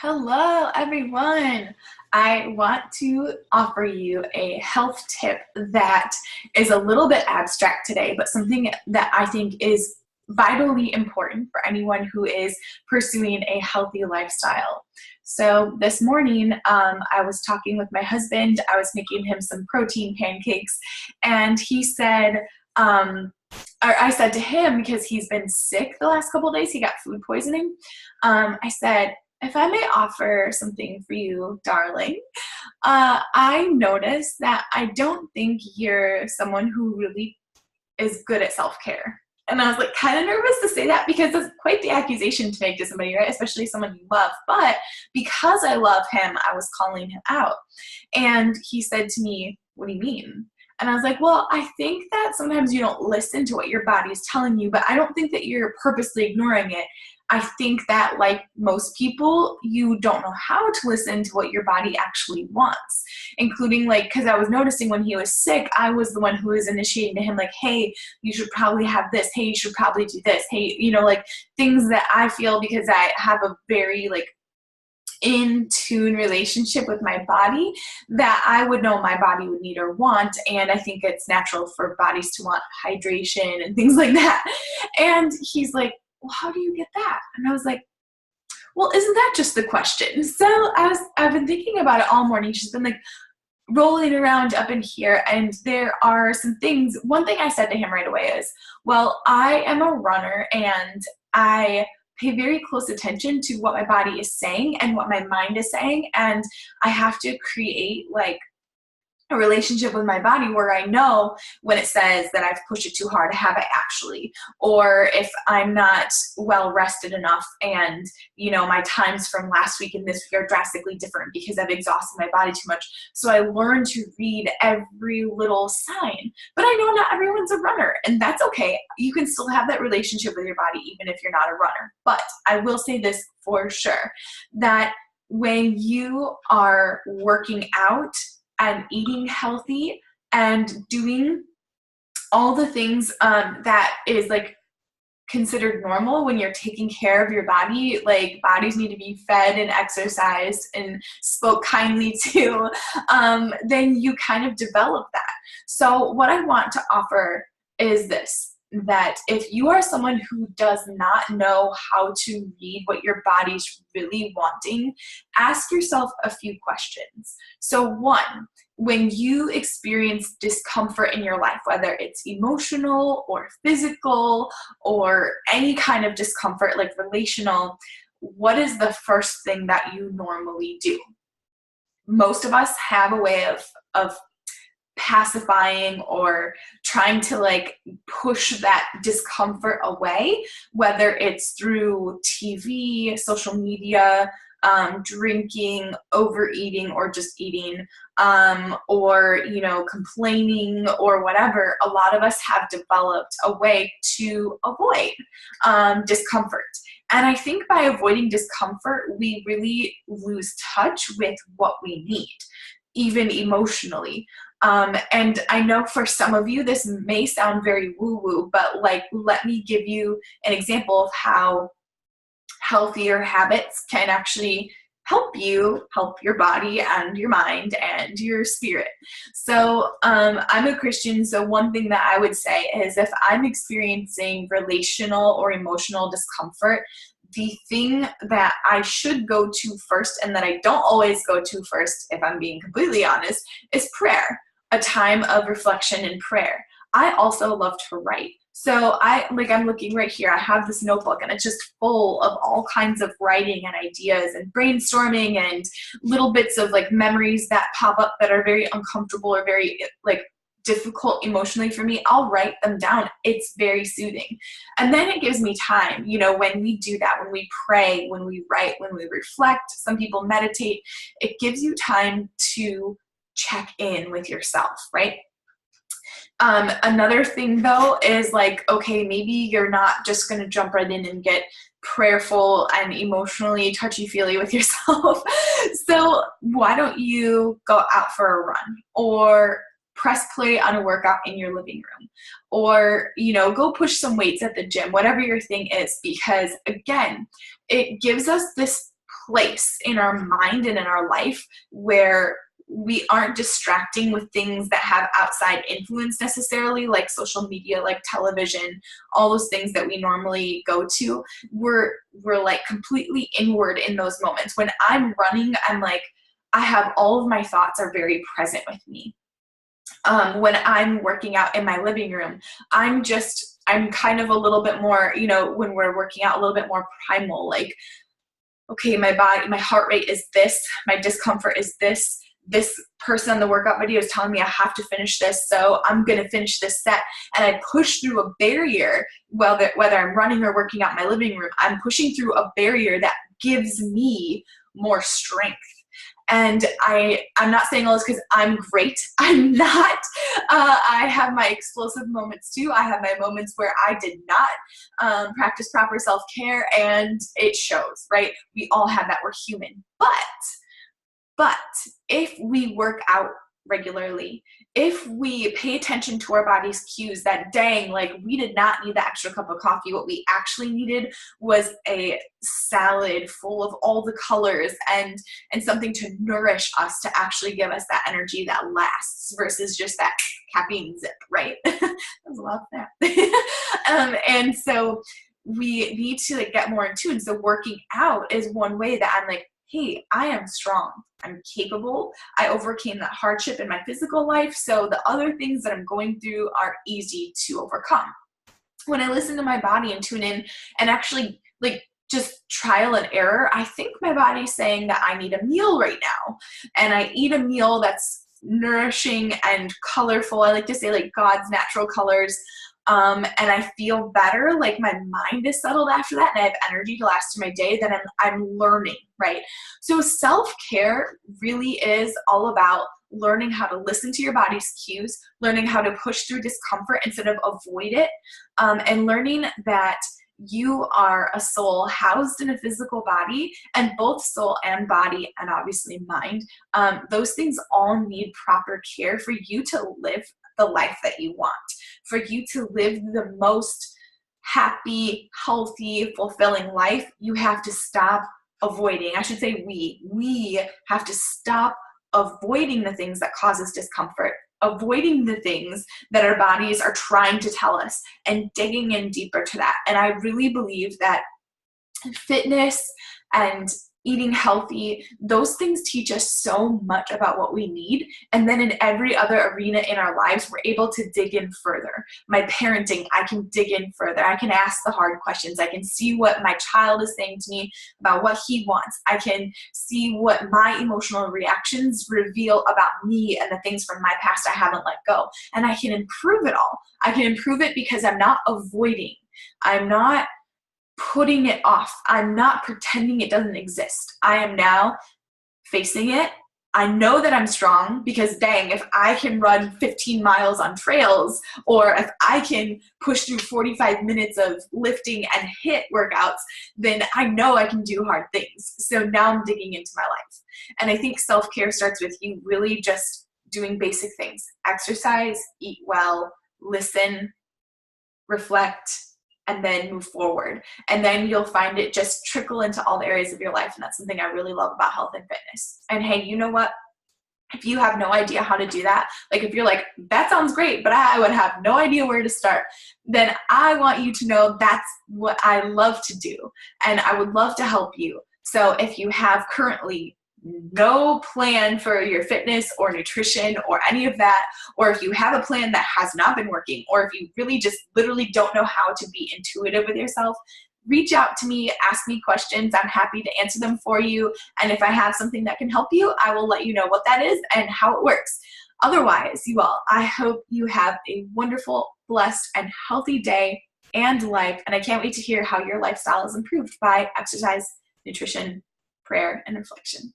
Hello, everyone. I want to offer you a health tip that is a little bit abstract today, but something that I think is vitally important for anyone who is pursuing a healthy lifestyle. So this morning, I was talking with my husband. I was making him some protein pancakes, and he said, or I said to him, because he's been sick the last couple of days, he got food poisoning. I said, if I may offer something for you, darling, I noticed that I don't think you're someone who really is good at self-care. And I was like kind of nervous to say that because it's quite the accusation to make to somebody, right? Especially someone you love. But because I love him, I was calling him out. And he said to me, what do you mean? And I was like, well, I think that sometimes you don't listen to what your body is telling you, but I don't think that you're purposely ignoring it. I think that, like most people, you don't know how to listen to what your body actually wants, including because I was noticing when he was sick, I was the one who was initiating to him, like, hey, you should probably have this. Hey, you should probably do this. Hey, things that I feel because I have a very, in tune relationship with my body that I would know my body would need or want. And I think it's natural for bodies to want hydration and things like that. And he's like, well, how do you get that? And I was like, well, isn't that just the question? So I've been thinking about it all morning. She's been rolling around up in here, and there are some things. One thing I said to him right away is, well, I am a runner and I pay very close attention to what my body is saying and what my mind is saying. And I have to create a relationship with my body where I know when it says that I've pushed it too hard, have I actually, or if I'm not well rested enough and, my times from last week and this week are drastically different because I've exhausted my body too much. So I learn to read every little sign, but I know not everyone's a runner, and that's okay. You can still have that relationship with your body even if you're not a runner. But I will say this for sure, that when you are working out and eating healthy and doing all the things that is considered normal when you're taking care of your body, bodies need to be fed and exercised and spoke kindly to, then you kind of develop that. So what I want to offer is this, that if you are someone who does not know how to read what your body's really wanting, ask yourself a few questions. So one, when you experience discomfort in your life, whether it's emotional or physical or any kind of discomfort, like relational, what is the first thing that you normally do? Most of us have a way of pacifying or trying to push that discomfort away, whether it's through TV, social media, drinking, overeating, or just eating, or complaining or whatever. A lot of us have developed a way to avoid discomfort. And I think by avoiding discomfort, we really lose touch with what we need, even emotionally. And I know for some of you, this may sound very woo-woo, but let me give you an example of how healthier habits can actually help you help your body and your mind and your spirit. So I'm a Christian, so one thing that I would say is if I'm experiencing relational or emotional discomfort, the thing that I should go to first, and that I don't always go to first, if I'm being completely honest, is prayer, a time of reflection and prayer. I also love to write. So I'm looking right here, I have this notebook and it's just full of all kinds of writing and ideas and brainstorming and little bits of memories that pop up that are very uncomfortable or very difficult emotionally for me. I'll write them down. It's very soothing. And then it gives me time, when we do that, when we pray, when we write, when we reflect, some people meditate, it gives you time to check in with yourself, right? Another thing though is okay, maybe you're not just going to jump right in and get prayerful and emotionally touchy-feely with yourself. So why don't you go out for a run or press play on a workout in your living room, or, go push some weights at the gym, whatever your thing is, because again, it gives us this place in our mind and in our life where we aren't distracting with things that have outside influence necessarily, like social media, like television, all those things that we normally go to. We're like completely inward in those moments. When I'm running, I'm like, I have all of my thoughts are very present with me. When I'm working out in my living room, I'm kind of a little bit more, when we're working out, a little bit more primal, like, okay, my heart rate is this, my discomfort is this person on the workout video is telling me I have to finish this, so I'm going to finish this set. And I push through a barrier, whether I'm running or working out in my living room, I'm pushing through a barrier that gives me more strength. And I'm not saying all this because I'm great. I'm not. I have my explosive moments too. I have my moments where I did not practice proper self-care, and it shows, right? We all have that. We're human. But if we work out regularly, if we pay attention to our body's cues that, dang, like we did not need the extra cup of coffee. What we actually needed was a salad full of all the colors and something to nourish us, to actually give us that energy that lasts versus just that caffeine zip, right? That was a lot of that. And so we need to get more in tune. So working out is one way that I'm like, hey, I am strong. I'm capable. I overcame that hardship in my physical life, so the other things that I'm going through are easy to overcome. When I listen to my body and tune in and actually just trial and error, I think my body's saying that I need a meal right now. And I eat a meal that's nourishing and colorful. I like to say God's natural colors. And I feel better, like my mind is settled after that, and I have energy to last through my day. Then I'm learning, right? So self-care really is all about learning how to listen to your body's cues, learning how to push through discomfort instead of avoid it, and learning that you are a soul housed in a physical body, and both soul and body, and obviously mind, those things all need proper care for you to live the life that you want, for you to live the most happy, healthy, fulfilling life. You have to stop avoiding. I should say we have to stop avoiding the things that cause us discomfort, avoiding the things that our bodies are trying to tell us, and digging in deeper to that. And I really believe that fitness and eating healthy, those things teach us so much about what we need. And then in every other arena in our lives, we're able to dig in further. My parenting, I can dig in further. I can ask the hard questions. I can see what my child is saying to me about what he wants. I can see what my emotional reactions reveal about me and the things from my past I haven't let go. And I can improve it all. I can improve it because I'm not avoiding. I'm not putting it off. I'm not pretending it doesn't exist. I am now facing it. I know that I'm strong because, dang, if I can run 15 miles on trails, or if I can push through 45 minutes of lifting and HIIT workouts, then I know I can do hard things. So now I'm digging into my life. And I think self-care starts with you really just doing basic things. Exercise, eat well, listen, reflect, and then move forward. And then you'll find it just trickle into all the areas of your life. And that's something I really love about health and fitness. And hey, you know what? If you have no idea how to do that, like if you're like, that sounds great, but I would have no idea where to start, then I want you to know that's what I love to do. And I would love to help you. So if you have currently no plan for your fitness or nutrition or any of that, or if you have a plan that has not been working, or if you really just literally don't know how to be intuitive with yourself, reach out to me, ask me questions. I'm happy to answer them for you. And if I have something that can help you, I will let you know what that is and how it works. Otherwise, you all, I hope you have a wonderful, blessed, and healthy day and life. And I can't wait to hear how your lifestyle is improved by exercise, nutrition, prayer, and reflection.